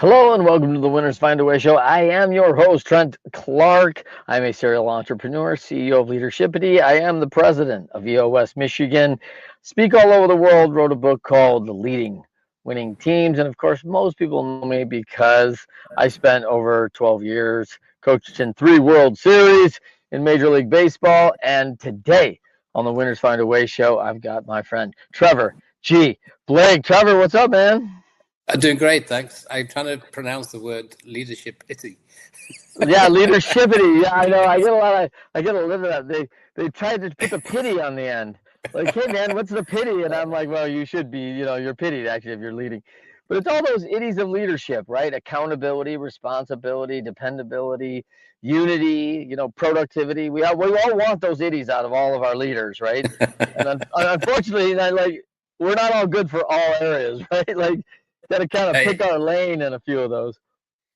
Hello and welcome to the Winners Find a Way show. I am your host, Trent Clark. I'm a serial entrepreneur, CEO of Leadershipity. I am the president of EOS Michigan. Speak all over the world, wrote a book called Leading Winning Teams. And of course, most people know me because I spent over 12 years, coached in 3 World Series in Major League Baseball. And today on the Winners Find a Way show, I've got my friend Trevor G. Blake. Trevor, what's up, man? I'm doing great, thanks. I'm trying to pronounce the word leadership itty. Yeah, leadershipity. Yeah, I know. I get a little of that. They tried to put the pity on the end. Like, hey man, what's the pity? And I'm like, well, you should be, you're pitied actually if you're leading. But it's all those itties of leadership, right? Accountability, responsibility, dependability, unity, productivity. We all want those itties out of all of our leaders, right? And unfortunately, we're not all good for all areas, right? Like, got to kind of pick our lane in a few of those.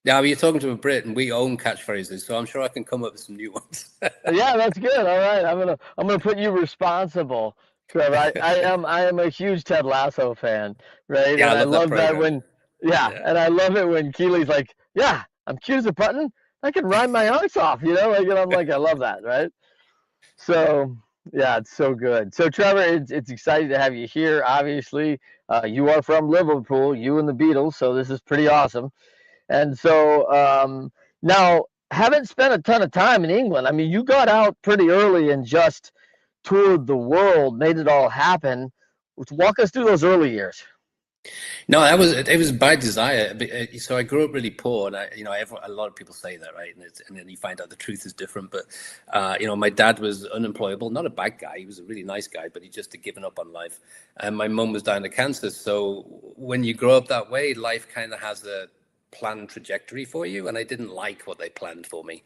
Yeah, you're talking to a Brit, and we own catchphrases, so I'm sure I can come up with some new ones. Yeah, that's good. All right, I'm gonna put you responsible, Trevor. I am a huge Ted Lasso fan, right? Yeah, And I love that that program. when and I love it when Keely's like, yeah, I'm cute as a button. I can rhyme my arms off, and I'm like, I love that, right? So yeah, it's so good. So Trevor, it's exciting to have you here. Obviously, you are from Liverpool, you and the Beatles, so this is pretty awesome. And so now, haven't spent a ton of time in England. I mean, you got out pretty early and just toured the world, made it all happen. Walk us through those early years. No, it was by desire. So I grew up really poor, and a lot of people say that, right? And then you find out the truth is different. But my dad was unemployable, not a bad guy. He was a really nice guy, but he just had given up on life. And my mum was dying of cancer. So when you grow up that way, life kind of has a planned trajectory for you, and I didn't like what they planned for me.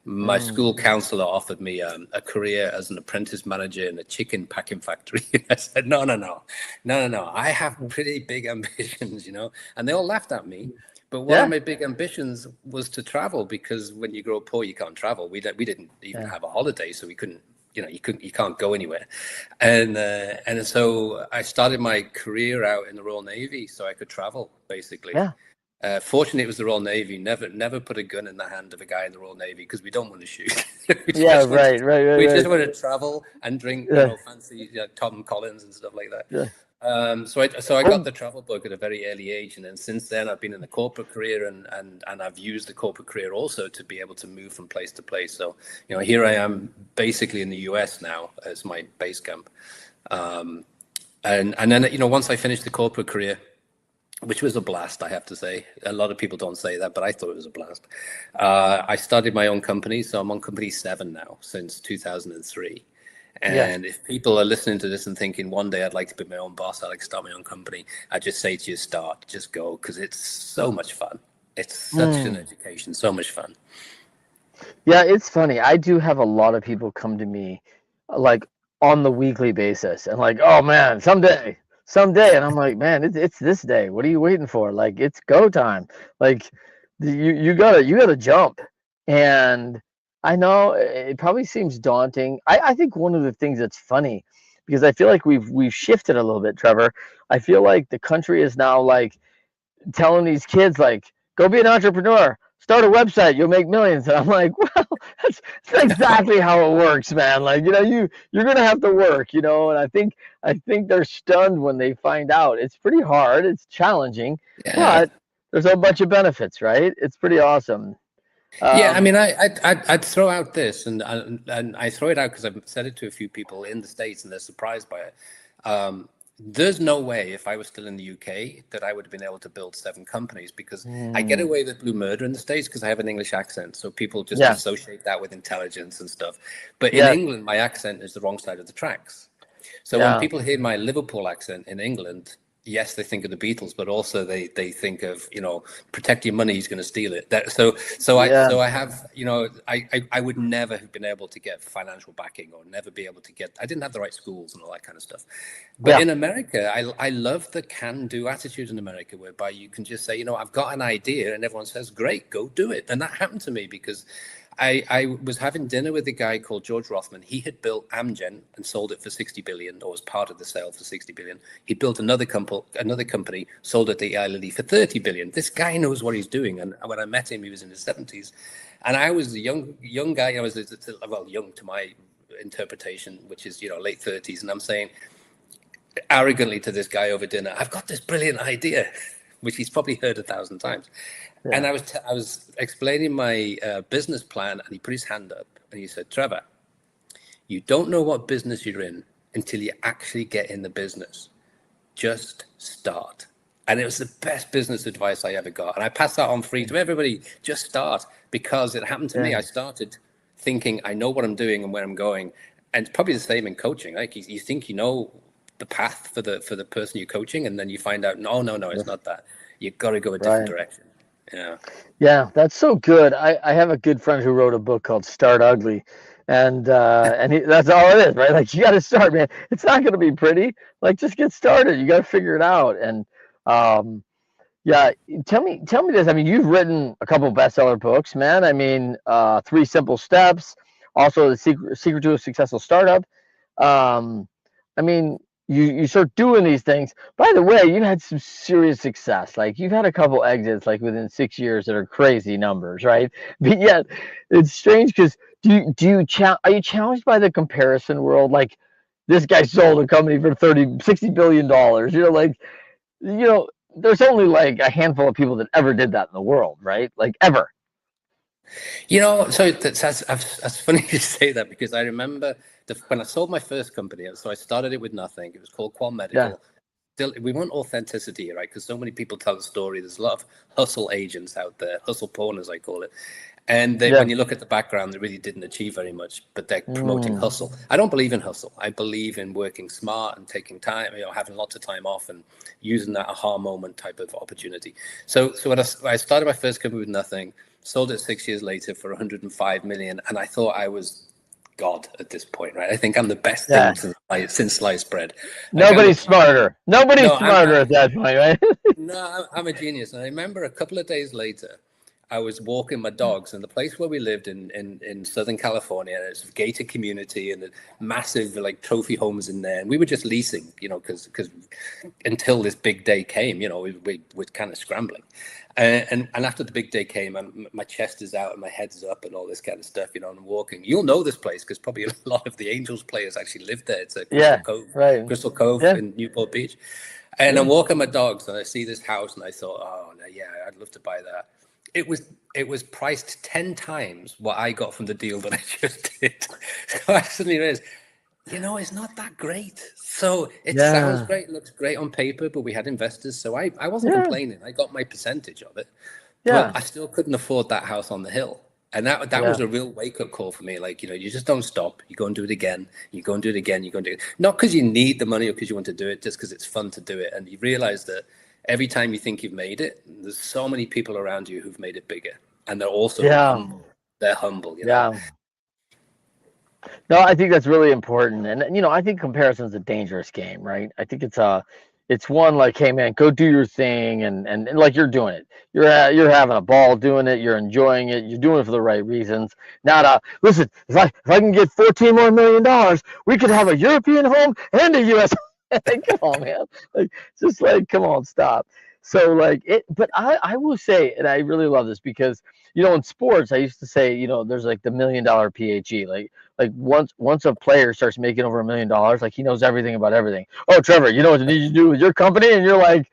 My school counselor offered me a career as an apprentice manager in a chicken packing factory. I said, no. I have pretty big ambitions, and they all laughed at me. But one of my big ambitions was to travel, because when you grow up poor, you can't travel. We didn't even have a holiday, so we couldn't. You can't go anywhere, and so I started my career out in the Royal Navy, so I could travel basically. Yeah. Fortunately, it was the Royal Navy. Never put a gun in the hand of a guy in the Royal Navy, because we don't want to shoot. We just want to travel and drink, fancy Tom Collins and stuff like that. Yeah. So I got the travel bug at a very early age, and then since then I've been in the corporate career, and I've used the corporate career also to be able to move from place to place. So here I am basically in the US now as my base camp, and then once I finished the corporate career, which was a blast, I have to say. A lot of people don't say that, but I thought it was a blast. I started my own company, so I'm on company 7 now since 2003. And if people are listening to this and thinking one day I'd like to be my own boss, I'd like to start my own company, I just say to you, just go, because it's so much fun. It's such an education, so much fun. Yeah, it's funny. I do have a lot of people come to me like on the weekly basis and like, oh man, someday. And I'm like, man, it's this day. What are you waiting for? Like, it's go time. Like, you gotta jump. And I know it probably seems daunting. I think one of the things that's funny, because I feel like we've shifted a little bit, Trevor. I feel like the country is now like telling these kids like, go be an entrepreneur, start a website, you'll make millions. And I'm like, well, that's exactly how it works, man. Like, you're gonna have to work, and I think they're stunned when they find out. It's pretty hard, it's challenging, but there's a bunch of benefits, right? It's pretty awesome. I mean, I'd throw out this, and I throw it out because I've said it to a few people in the States, and they're surprised by it. There's no way, if I was still in the UK, that I would have been able to build 7 companies, because I get away with blue murder in the States because I have an English accent. So people just associate that with intelligence and stuff. But in England, my accent is the wrong side of the tracks. So when people hear my Liverpool accent in England, yes, they think of the Beatles, but also they think of, protect your money, he's going to steal it. I have, I would never have been able to get financial backing, or never be able to get, I didn't have the right schools and all that kind of stuff. But in America, I love the can-do attitude in America, whereby you can just say, I've got an idea, and everyone says, great, go do it. And that happened to me because I was having dinner with a guy called George Rothman. He had built Amgen and sold it for 60 billion, or was part of the sale for 60 billion. He built another company, sold it to Eli Lilly for 30 billion. This guy knows what he's doing. And when I met him, he was in his 70s, and I was a young guy. I was, well, young to my interpretation, which is, late 30s, and I'm saying arrogantly to this guy over dinner, I've got this brilliant idea, which he's probably heard 1,000 times. Yeah. And I was explaining my business plan, and he put his hand up and he said, Trevor, you don't know what business you're in until you actually get in the business. Just start. And it was the best business advice I ever got. And I passed that on free to everybody. Just start, because it happened to me. I started thinking I know what I'm doing and where I'm going. And it's probably the same in coaching. Like you think you know the path for the person you're coaching, and then you find out, no, it's not that. You've got to go a different direction. Yeah, that's so good. I have a good friend who wrote a book called Start Ugly, and that's all it is, right? Like, you got to start, man. It's not going to be pretty. Like, just get started. You got to figure it out. And yeah, tell me this. I mean, you've written a couple of bestseller books, man. I mean, 3 Simple Steps, also the secret to a Successful Startup. I mean, you start doing these things. By the way, you've had some serious success. Like, you've had a couple exits like within 6 years that are crazy numbers, right? But yet it's strange, because are you challenged by the comparison world? Like, this guy sold a company for $60 billion. There's only like a handful of people that ever did that in the world, right? Like, ever. So that's funny you say that, because I remember when I sold my first company. So I started it with nothing. It was called Qual Medical. Yeah. Still, we want authenticity, right? Because so many people tell the story. There's a lot of hustle agents out there, hustle porn, as I call it. And when you look at the background, they really didn't achieve very much, but they're promoting hustle. I don't believe in hustle. I believe in working smart and taking time, having lots of time off and using that aha moment type of opportunity. So when I started my first company with nothing, sold it 6 years later for 105 million. And I thought I was God at this point, right? I think I'm the best thing since sliced bread. Nobody's smarter. Nobody's smarter at that point, right? No, I'm a genius. And I remember a couple of days later, I was walking my dogs, and the place where we lived in Southern California, it's a gated community and massive like trophy homes in there. And we were just leasing, because until this big day came, we were kind of scrambling. And after the big day came, my chest is out and my head's up and all this kind of stuff, and I'm walking. You'll know this place because probably a lot of the Angels players actually lived there. It's a Crystal Cove in Newport Beach. And I'm walking my dogs, and I see this house, and I thought, oh, yeah, I'd love to buy that. It was priced 10 times what I got from the deal that I just did. So I suddenly realized, it's not that great. So it sounds great, looks great on paper, but we had investors, so I wasn't complaining. I got my percentage of it, but I still couldn't afford that house on the hill. And that was a real wake-up call for me. Like, you just don't stop. You go and do it again. You go and do it again. You go and do it. Not because you need the money or because you want to do it, just because it's fun to do it. And you realize that every time you think you've made it, there's so many people around you who've made it bigger, and they're also humble. They're humble. No, I think that's really important, and I think comparison is a dangerous game, right? I think it's one like, hey man, go do your thing, and like, you're doing it. You're having a ball doing it. You're enjoying it. You're doing it for the right reasons. Not listen. If I can get $14 more million, we could have a European home and a U.S. Come on, man. Like, just like, come on, stop. So like but I will say, and I really love this, because in sports, I used to say, there's like the $1 million PhD. Like once a player starts making over $1 million, like, he knows everything about everything. Oh, Trevor, you know what you need to do with your company? And you're like,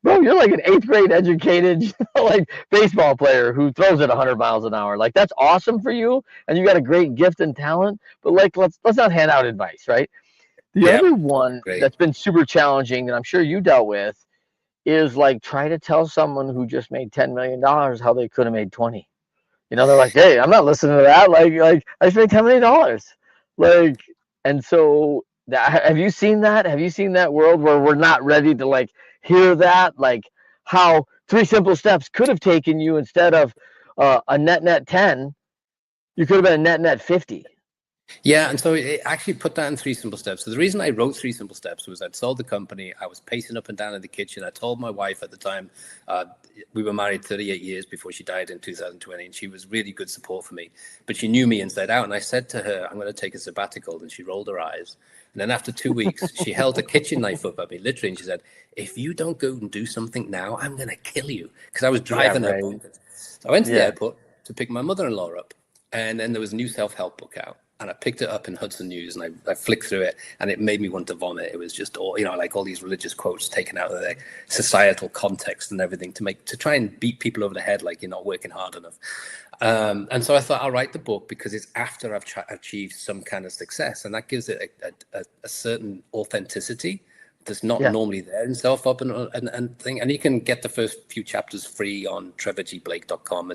bro, you're like an 8th grade educated like baseball player who throws it 100 miles an hour. Like, that's awesome for you, and you got a great gift and talent. But like, let's not hand out advice, right? The other one that's been super challenging, and I'm sure you dealt with, is like, try to tell someone who just made $10 million how they could have made 20. They're like, hey, I'm not listening to that. Like I just made $10 million. Like, and so have you seen that? Have you seen that world where we're not ready to like hear that? Like, how 3 Simple Steps could have taken you, instead of a net 10, you could have been a net 50. Yeah, and so it actually put that in three simple steps. So the reason I wrote three simple steps was I'd sold the company. I was pacing up and down in the kitchen. I told my wife at the time, uh, we were married 38 years before she died in 2020, and she was really good support for me. But she knew me inside out, and I said to her, "I'm going to take a sabbatical," and she rolled her eyes. And then after 2 weeks, she held a kitchen knife up at me, literally, and she said, "If you don't go and do something now, I'm going to kill you," because I was Yeah, driving her right. bonkers. So I went to the Yeah. airport to pick my mother-in-law up, and then there was a new self-help book out, and I picked it up in Hudson News, and I flicked through it, and it made me want to vomit. It was just all, like all these religious quotes taken out of their societal context and everything to try and beat people over the head like you're not working hard enough. And so I thought I'll write the book because it's after I've achieved some kind of success, and that gives it a certain authenticity that's not Yeah. normally there in self-help and thing. And you can get the first few chapters free on trevorgblake.com.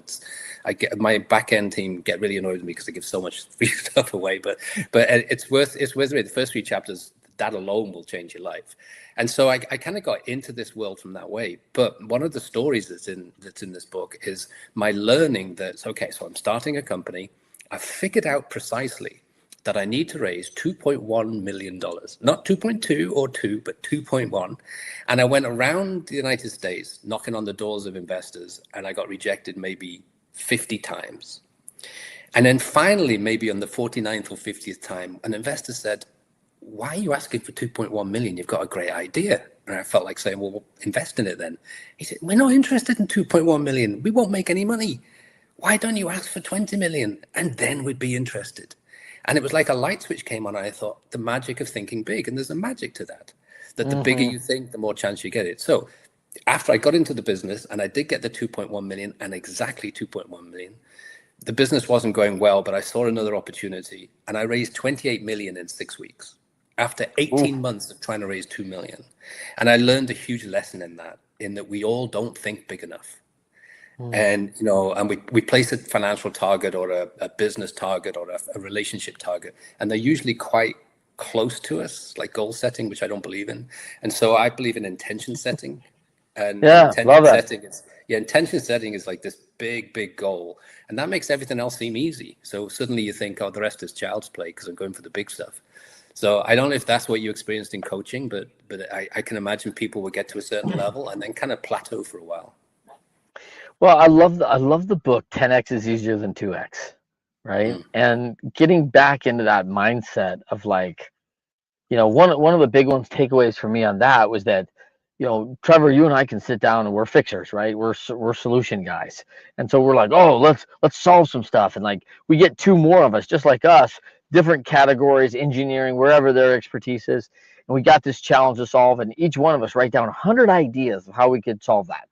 I get my back end team get really annoyed with me because I give so much free stuff away, but it's worth it. The first few chapters, that alone will change your life. And so I kind of got into this world from that way. But one of the stories that's in this book is my learning that, okay, so I'm starting a company. I've figured out precisely that I need to raise $2.1 million, not 2.2 or 2, but 2.1. And I went around the United States knocking on the doors of investors, and I got rejected maybe 50 times. And then finally, maybe on the 49th or 50th time, an investor said, "Why are you asking for 2.1 million? You've got a great idea." And I felt like saying, "Well, invest in it then." He said, "We're not interested in 2.1 million. We won't make any money. Why don't you ask for 20 million? And then we'd be interested." And it was like a light switch came on. And I thought, the magic of thinking big. And there's a magic to that, that the bigger Mm-hmm. you think, the more chance you get it. So after I got into the business and I did get the 2.1 million and exactly 2.1 million, the business wasn't going well, but I saw another opportunity and I raised 28 million in 6 weeks after Ooh. 18 months of trying to raise 2 million. And I learned a huge lesson in that we all don't think big enough. Mm. And and we place a financial target or a business target or a relationship target, and they're usually quite close to us, like goal setting, which I don't believe in. And so I believe in intention setting. And Yeah, love that. intention setting is like this big goal, and that makes everything else seem easy. So suddenly you think, oh, the rest is child's play because I'm going for the big stuff. So I don't know if that's what you experienced in coaching, but I can imagine people would get to a certain level and then kind of plateau for a while. Well, I love the book 10x is easier than 2x, right? Mm. And getting back into that mindset of like, one of the big ones takeaways for me on that was that, Trevor, you and I can sit down and we're fixers, right? We're solution guys, and so we're like, oh, let's solve some stuff, and like we get two more of us, just like us, different categories, engineering, wherever their expertise is, and we got this challenge to solve, and each one of us write down 100 ideas of how we could solve that.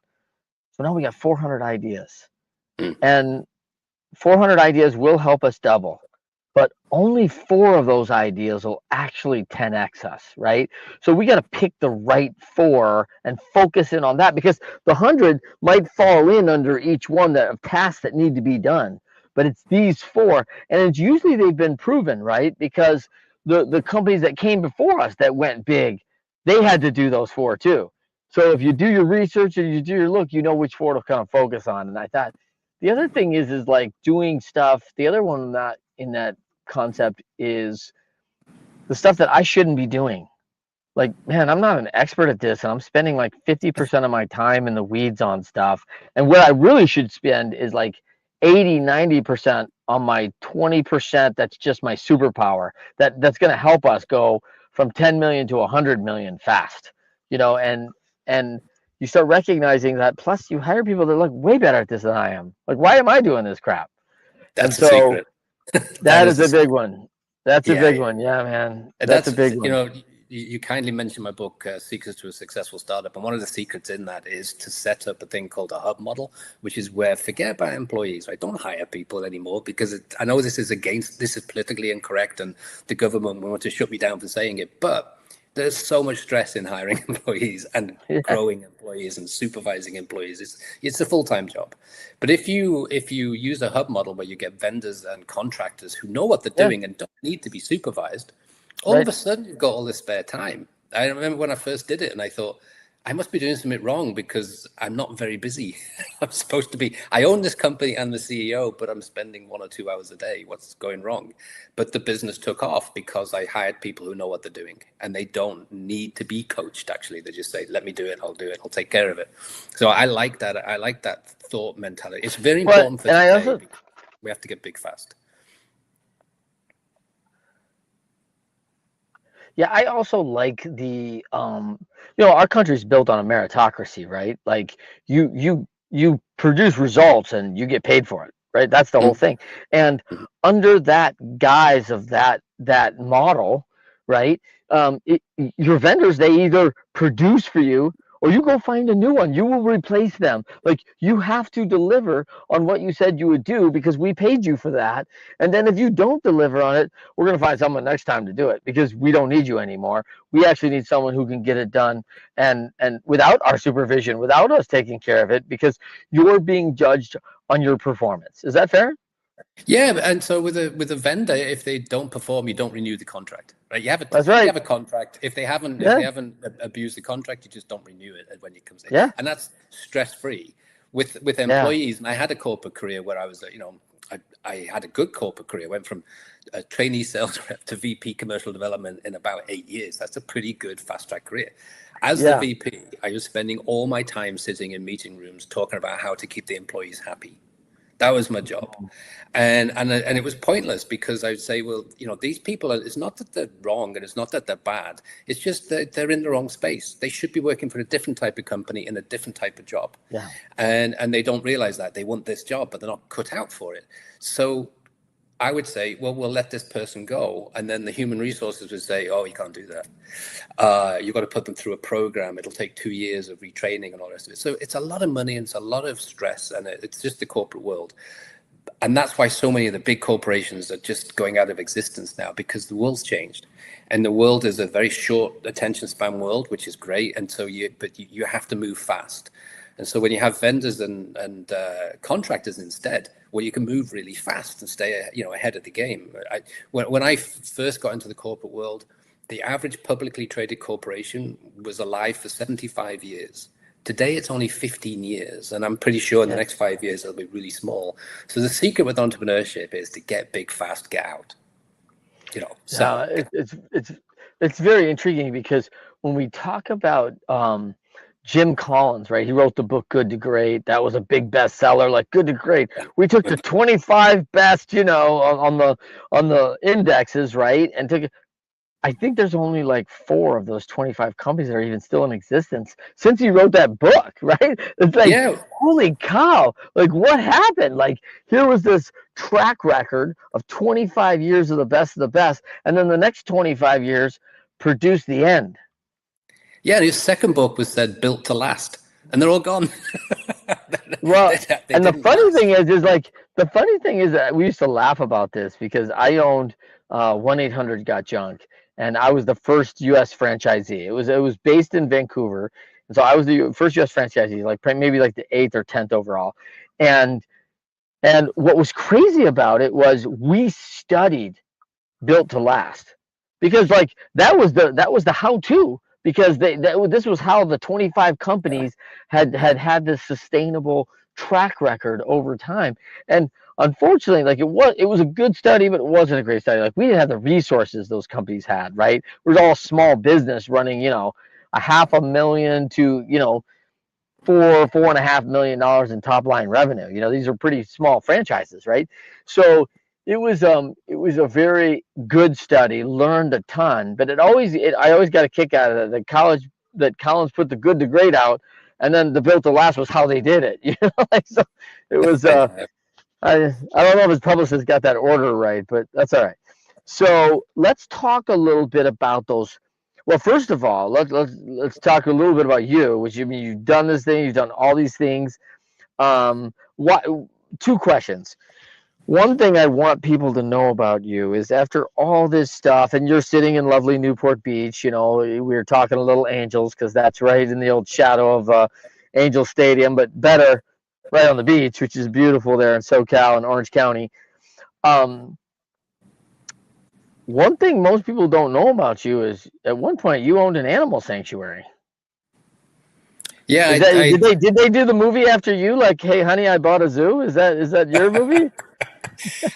So now we got 400 ideas, Mm. and 400 ideas will help us double, but only four of those ideas will actually 10x us, right? So we got to pick the right four and focus in on that, because the 100 might fall in under each one that of tasks that need to be done, but it's these four, and it's usually they've been proven, right? Because the companies that came before us that went big, they had to do those four too. So if you do your research and you do your look, you know which four to kind of focus on. And I thought the other thing is like doing stuff. The other one that in that concept is the stuff that I shouldn't be doing. Like, man, I'm not an expert at this, and I'm spending like 50% of my time in the weeds on stuff. And what I really should spend is like 80, 90% on my 20% that's just my superpower. That's gonna help us go from 10 million to 100 million fast. And you start recognizing that, plus you hire people that look way better at this than I am. Like, why am I doing this crap? And That's a so secret. That that is is the a big secret. one. That's a Yeah, big yeah. one. Yeah, man. And That's a that's, big one. you kindly mentioned my book, Secrets to a Successful Startup. And one of the secrets in that is to set up a thing called a hub model, which is where forget about employees, right? Don't hire people anymore because I know this is politically incorrect and the government will want to shut me down for saying it. But there's so much stress in hiring employees and Yeah. growing employees and supervising employees. It's a full-time job. But if you use a hub model where you get vendors and contractors who know what they're Yeah. doing and don't need to be supervised, all of Right. a sudden you've got all this spare time. I remember when I first did it and I thought, I must be doing something wrong because I'm not very busy. I'm supposed to be, I own this company and the CEO, but I'm spending 1 or 2 hours a day. What's going wrong? But the business took off because I hired people who know what they're doing, and they don't need to be coached. Actually, they just say, let me do it. I'll do it. I'll take care of it. So I like that. I like that thought mentality. It's very But important for and I today also because we have to get big fast. Yeah, I also like our country's built on a meritocracy, right? Like you produce results and you get paid for it, right? That's the whole Mm-hmm. thing. And under that guise of that model, right? Your vendors, they either produce for you or you go find a new one. You will replace them. Like you have to deliver on what you said you would do because we paid you for that. And then if you don't deliver on it, we're going to find someone next time to do it because we don't need you anymore. We actually need someone who can get it done and without our supervision, without us taking care of it, because you're being judged on your performance. Is that fair? Yeah, and so with a vendor, if they don't perform, you don't renew the contract, right? That's You right. have a contract. If Yeah. they haven't abused the contract, you just don't renew it when it comes in, Yeah. and that's stress free. With Yeah. employees, and I had a corporate career where I was, I had a good corporate career. Went from a trainee sales rep to VP commercial development in about 8 years. That's a pretty good fast track career. As the Yeah. VP, I was spending all my time sitting in meeting rooms talking about how to keep the employees happy. That was my job, and it was pointless because I would say, well, these people are. It's not that they're wrong, and it's not that they're bad. It's just that they're in the wrong space. They should be working for a different type of company in a different type of job, Yeah. and they don't realize that they want this job, but they're not cut out for it. So I would say, well, we'll let this person go. And then the human resources would say, oh, you can't do that. You've got to put them through a program. It'll take 2 years of retraining and all the rest of it. So it's a lot of money and it's a lot of stress. And it's just the corporate world. And that's why so many of the big corporations are just going out of existence now, because the world's changed. And the world is a very short attention span world, which is great. And so you have to move fast. And so when you have vendors and contractors instead, well, you can move really fast and stay ahead of the game. When I first got into the corporate world, the average publicly traded corporation was alive for 75 years. Today, it's only 15 years, and I'm pretty sure in the Yeah. next 5 years, it'll be really small. So the secret with entrepreneurship is to get big, fast, get out. Yeah. Sell. It's very intriguing because when we talk about Jim Collins, right? He wrote the book Good to Great. That was a big bestseller, like Good to Great. We took the 25 best, on the indexes, right? And took I think there's only like 4 of those 25 companies that are even still in existence since he wrote that book, right? It's like, Yeah, holy cow, like what happened? Like here was this track record of 25 years of the best, and then the next 25 years produced the end. yeah. His second book was said built to last, and they're all gone. Well, They and the didn't funny thing last. is that we used to laugh about this because I owned 1-800 Got Junk, and I was the first U.S. franchisee. It was based in Vancouver, and so I was the first U.S. franchisee, like maybe like the 8th or 10th overall. And and what was crazy about it was we studied Built to Last because like that was the how to, because this was how the 25 companies had this sustainable track record over time. And unfortunately, like it was a good study, but it wasn't a great study. Like we didn't have the resources those companies had, right? It was all small business running, a half a million to, $4.5 million in top line revenue. These are pretty small franchises, right? So it was a very good study, learned a ton, but I always got a kick out of it. That Collins put the Good to Great out, and then the Built to Last was how they did it. Like, so it was I don't know if his publicist got that order right, but that's all right. So let's talk a little bit about those. Well, first of all, let's talk a little bit about you, which, you mean, you've done this thing, you've done all these things. What? Two questions. One thing I want people to know about you is, after all this stuff, and you're sitting in lovely Newport Beach. We were talking a little Angels because that's right in the old shadow of Angel Stadium, but better right on the beach, which is beautiful there in SoCal and Orange County. Um, One thing most people don't know about you is, at one point you owned an animal sanctuary. Yeah, Is that did they do the movie after you? Like, hey, honey, I bought a zoo. Is that your movie?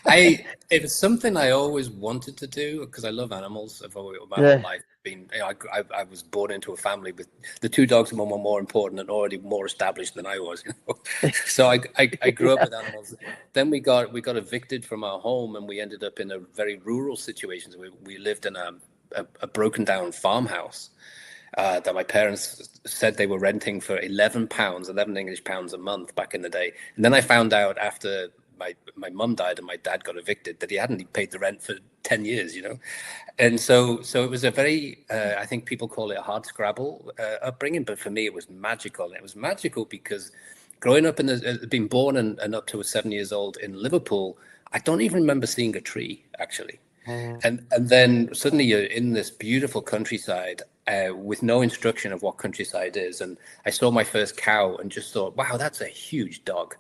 it was something I always wanted to do because I love animals. My whole Yeah. life been, I was born into a family with the two dogs. Mum were more important and already more established than I was. So I grew up with animals. Then we got evicted from our home, and we ended up in a very rural situation. So we lived in a broken down farmhouse that my parents said they were renting for £11, 11 English pounds a month back in the day. And then I found out after my mum died and my dad got evicted that he hadn't paid the rent for 10 years, And so it was a very, I think people call it a hard scrabble upbringing, but for me it was magical. And it was magical because growing up being born and up to 7 years old in Liverpool, I don't even remember seeing a tree actually. And then suddenly you're in this beautiful countryside with no instruction of what countryside is. And I saw my first cow and just thought, wow, that's a huge dog.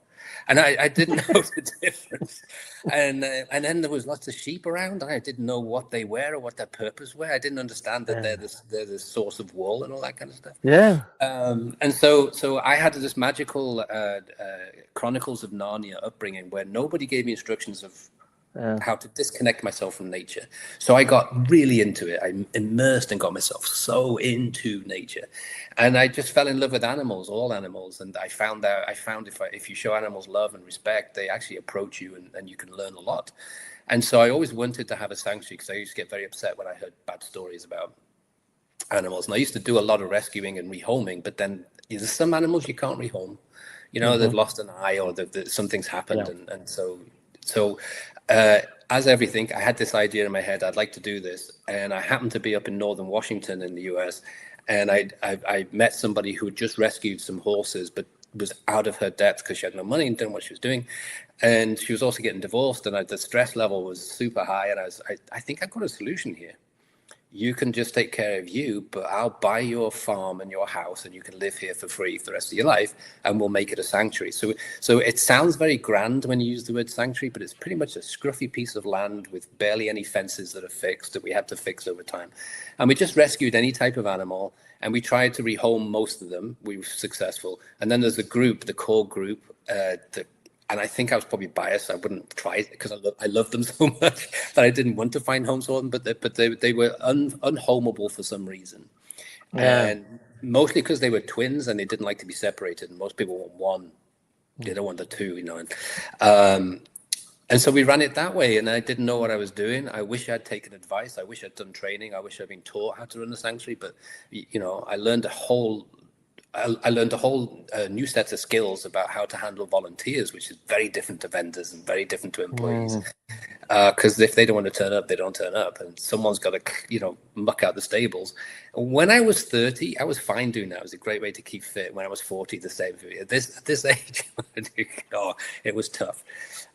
And I didn't know the difference. And then there was lots of sheep around, and I didn't know what they were or what their purpose were. I didn't understand that Yeah. they're the source of wool and all that kind of stuff. Yeah. And so I had this magical Chronicles of Narnia upbringing where nobody gave me instructions of Yeah. how to disconnect myself from nature. So I got really into it. I immersed and got myself so into nature, and I just fell in love with animals, all animals. And I found if you show animals love and respect, they actually approach you, and you can learn a lot. And so I always wanted to have a sanctuary because I used to get very upset when I heard bad stories about animals. And I used to do a lot of rescuing and rehoming, but then there's some animals you can't rehome. They've lost an eye or something's happened, Yeah. and so as everything, I had this idea in my head. I'd like to do this, and I happened to be up in northern Washington in the U.S., and I met somebody who had just rescued some horses, but was out of her depth because she had no money and didn't know what she was doing, and she was also getting divorced, and the stress level was super high. And I think I've got a solution here. You can just take care of you, but I'll buy your farm and your house, and you can live here for free for the rest of your life, and we'll make it a sanctuary. So it sounds very grand when you use the word sanctuary, but it's pretty much a scruffy piece of land with barely any fences that are fixed that we had to fix over time. And we just rescued any type of animal, and we tried to rehome most of them. We were successful. And then there's a group, the core group, that and I think I was probably biased. I wouldn't try it because I love them so much that I didn't want to find homes for them. But they were unhomeable for some reason, Yeah. and mostly because they were twins and they didn't like to be separated. And most people want one; they don't want the two, and so we ran it that way. And I didn't know what I was doing. I wish I'd taken advice. I wish I'd done training. I wish I'd been taught how to run a sanctuary. But I learned a whole new set of skills about how to handle volunteers, which is very different to vendors and very different to employees. Mm. Because if they don't want to turn up, they don't turn up, and someone's got to, muck out the stables. When I was 30, I was fine doing that. It was a great way to keep fit. When I was 40, the same. At this age, it was tough.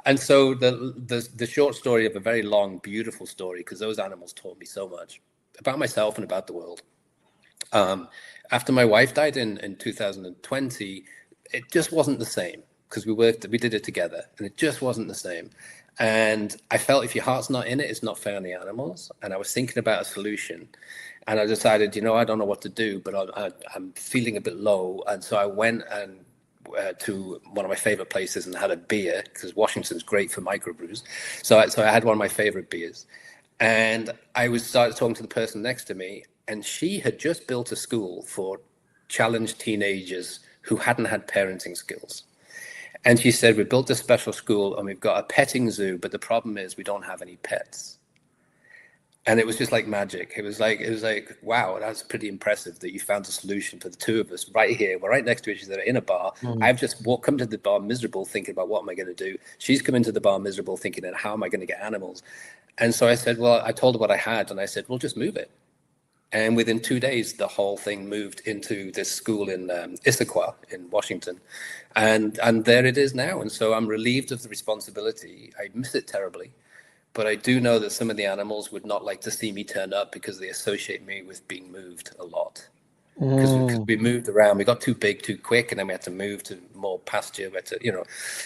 And so the short story of a very long, beautiful story, because those animals taught me so much about myself and about the world. After my wife died in 2020, it just wasn't the same because we did it together, and it just wasn't the same. And I felt if your heart's not in it, it's not fair on the animals. And I was thinking about a solution, and I decided, I don't know what to do, but I'm feeling a bit low. And so I went and to one of my favorite places and had a beer because Washington's great for microbrews. So I had one of my favorite beers. And I started talking to the person next to me, and she had just built a school for challenged teenagers who hadn't had parenting skills. And she said, we built a special school and we've got a petting zoo, but the problem is we don't have any pets. And it was just like magic. It was like, wow, that's pretty impressive that you found a solution for the two of us right here. We're right next to each other in a bar. Mm. I've just come to the bar miserable, thinking about what am I going to do. She's come into the bar miserable, thinking, how am I going to get animals? And so I said, well, I told her what I had, and I said, well, just move it. And within 2 days, the whole thing moved into this school in Issaquah in Washington. And there it is now. And so I'm relieved of the responsibility. I miss it terribly. But I do know that some of the animals would not like to see me turn up because they associate me with being moved a lot. Because we moved around, we got too big too quick, and then we had to move to more pasture.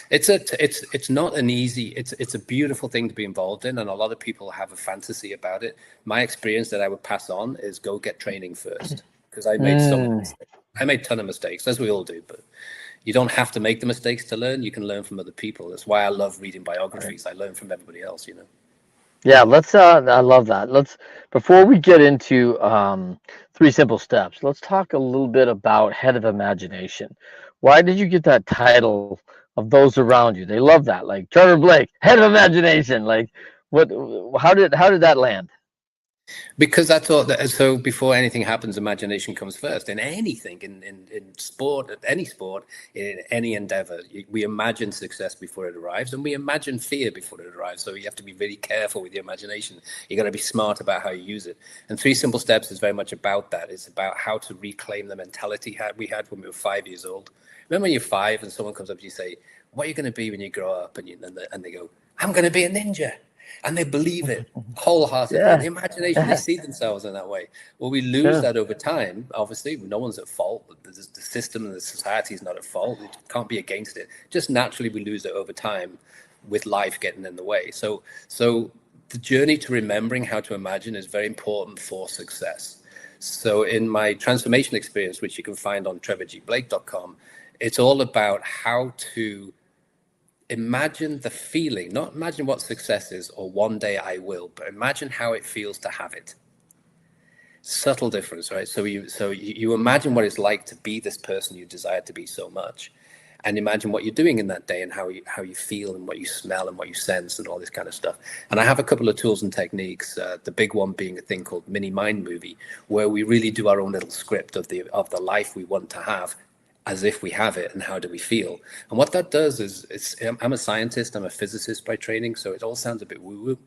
It's not an easy. It's a beautiful thing to be involved in, and a lot of people have a fantasy about it. My experience that I would pass on is go get training first, because I made so many mistakes. I made a ton of mistakes, as we all do, but you don't have to make the mistakes to learn. You can learn from other people. That's why I love reading Right. biographies. I learn from everybody else, you know. Yeah, let's I love that. Let's before we get into three simple steps, let's talk a little bit about head of imagination. Why did you get that title of those around you? They love that. Like Trevor Blake, head of imagination. Like what how did that land? Because that's all. So before anything happens, imagination comes first. In anything, in sport, any sport, in any endeavor, we imagine success before it arrives, and we imagine fear before it arrives. So you have to be really careful with your imagination. You got to be smart about how you use it. And Three Simple Steps is very much about that. It's about how to reclaim the mentality we had when we were 5 years old. Remember when you're five and someone comes up to you and say, "What are you going to be when you grow up?" And they go, "I'm going to be a ninja." And they believe it wholeheartedly. In Yeah. the imagination, they see themselves in that way. Well, we lose Yeah. that over time. Obviously, no one's at fault. The system and the society is not at fault. It can't be against it. Just naturally, we lose it over time with life getting in the way. So the journey to remembering how to imagine is very important for success. So in my transformation experience, which you can find on trevorgblake.com, it's all about how to imagine the feeling, not imagine what success is or one day I will, but imagine how it feels to have it. Subtle difference, right? So you imagine what it's like to be this person you desire to be so much, and imagine what you're doing in that day and how you feel and what you smell and what you sense and all this kind of stuff. And I have a couple of tools and techniques. The big one being a thing called mini mind movie, where we really do our own little script of the life we want to have, as if we have it, and how do we feel. And what that does is, I'm a scientist, I'm a physicist by training, so it all sounds a bit woo woo,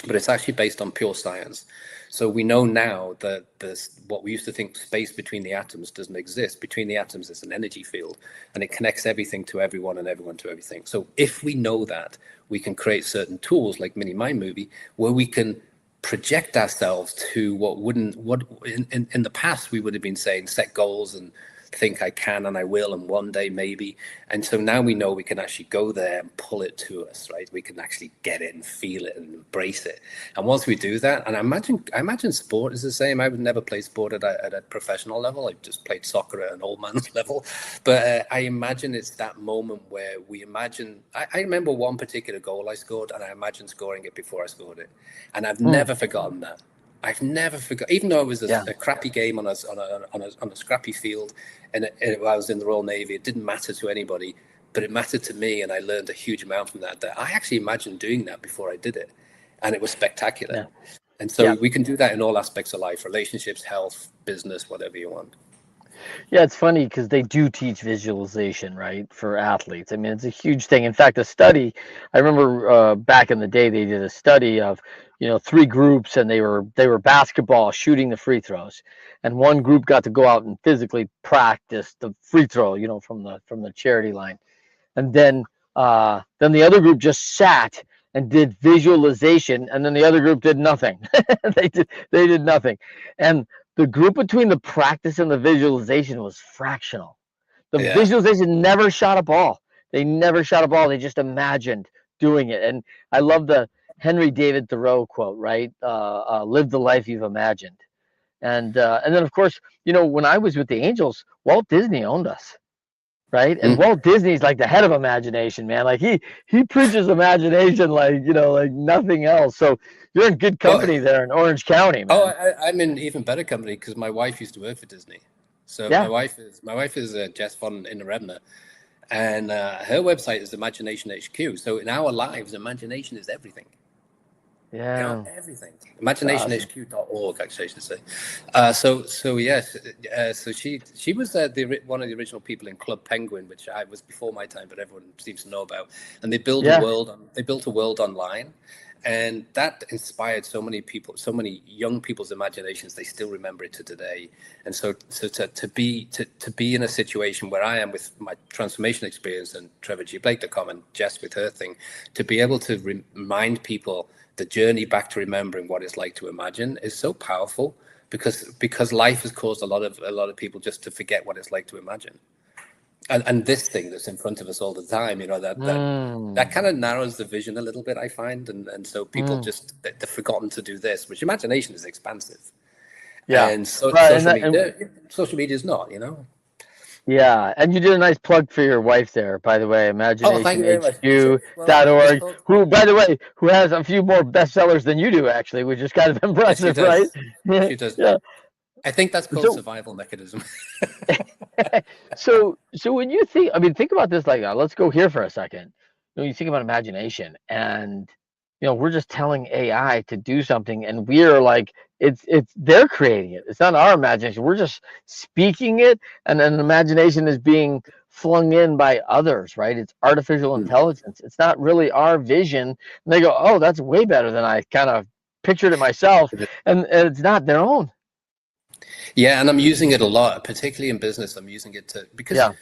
but it's actually based on pure science. So we know now that there's what we used to think space between the atoms doesn't exist. Between the atoms is an energy field, and it connects everything to everyone and everyone to everything. So if we know that, we can create certain tools like Mini Mind Movie, where we can project ourselves to what in the past we would have been saying, set goals and think I can and I will and one day maybe. And so now we know we can actually go there and pull it to us, right? We can actually get it and feel it and embrace it. And once we do that, and I imagine sport is the same. I would never play sport at a professional level. I just played soccer at an old man's level. But I imagine it's that moment where we imagine. I remember one particular goal I scored, and I imagined scoring it before I scored it, and I've Mm, never forgotten that. I've never forgot, even though it was yeah. a crappy game on a scrappy field, and I was in the Royal Navy. It didn't matter to anybody, but it mattered to me, and I learned a huge amount from that. That I actually imagined doing that before I did it, and it was spectacular. Yeah. And so Yeah. we can do that in all aspects of life: relationships, health, business, whatever you want. Yeah, it's funny because they do teach visualization, right, for athletes. I mean, it's a huge thing. In fact, a study, I remember back in the day, they did a study of, three groups, and they were basketball shooting the free throws, and one group got to go out and physically practice the free throw, from the charity line, and then the other group just sat and did visualization, and then the other group did nothing. They did nothing, and the group between the practice and the visualization was fractional. The Yeah. visualization never shot a ball. They never shot a ball. They just imagined doing it. And I love the Henry David Thoreau quote, right? Live the life you've imagined. And then of course, when I was with the Angels, Walt Disney owned us, right? And Mm. Walt Disney's like the head of imagination, man. Like he preaches imagination like nothing else. So you're in good Well, company there in Orange County, oh, man. I'm in even better company because my wife used to work for Disney. So my Yeah. wife is my wife is Jess von Innerebner, and her website is Imagination HQ. So in our lives, imagination is everything. Yeah. Everything. It's awesome. Imaginationhq.org, actually, I should say. So yes, so she was one of the original people in Club Penguin, which I was before my time, but everyone seems to know about. And Yeah. they built a world online, and that inspired so many people, so many young people's imaginations. They still remember it to today. And so to be in a situation where I am with my transformation experience and TrevorGblake.com and Jess with her thing, to be able to remind people the journey back to remembering what it's like to imagine is so powerful, because life has caused a lot of people just to forget what it's like to imagine. And this thing that's in front of us all the time, that kind Mm, of narrows the vision a little bit, I find. And so people mm. just, they've forgotten to do this, which imagination is expansive. Yeah. And Right. social media is not, you know. Yeah, and you did a nice plug for your wife there, by the way, Oh, thank you very much. So, well, it's imaginationhq.org, called. who, by the way, who has a few more bestsellers than you do, actually, which is kind of Yes, she impressive, right? does. She does. Yeah. I think that's called So, survival mechanism. so when you think, I mean, think about this like, let's go here for a second. You think about imagination, and we're just telling AI to do something, and we're like, it's they're creating it. It's not our imagination. We're just speaking it, and then imagination is being flung in by others, right? It's artificial intelligence. It's not really our vision. And they go, oh, that's way better than I kind of pictured it myself, and it's not their own. Yeah, and I'm using it a lot, particularly in business. I'm using it because Yeah.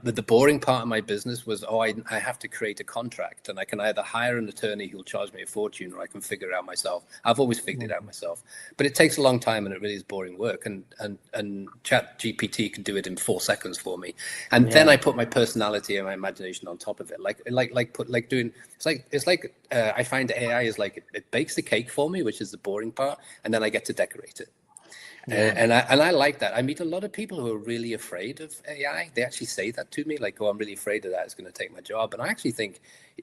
the boring part of my business was, I have to create a contract, and I can either hire an attorney who'll charge me a fortune, or I can figure it out myself. I've always figured it out myself, but it takes a long time, and it really is boring work. And Chat GPT can do it in 4 seconds for me, and then I Yeah. put my personality and my imagination on top of it. I find AI is like it bakes the cake for me, which is the boring part, and then I get to decorate it. Yeah. And I like that. I meet a lot of people who are really afraid of AI. They actually say that to me, like, "Oh, I'm really afraid of that. It's going to take my job." And I actually think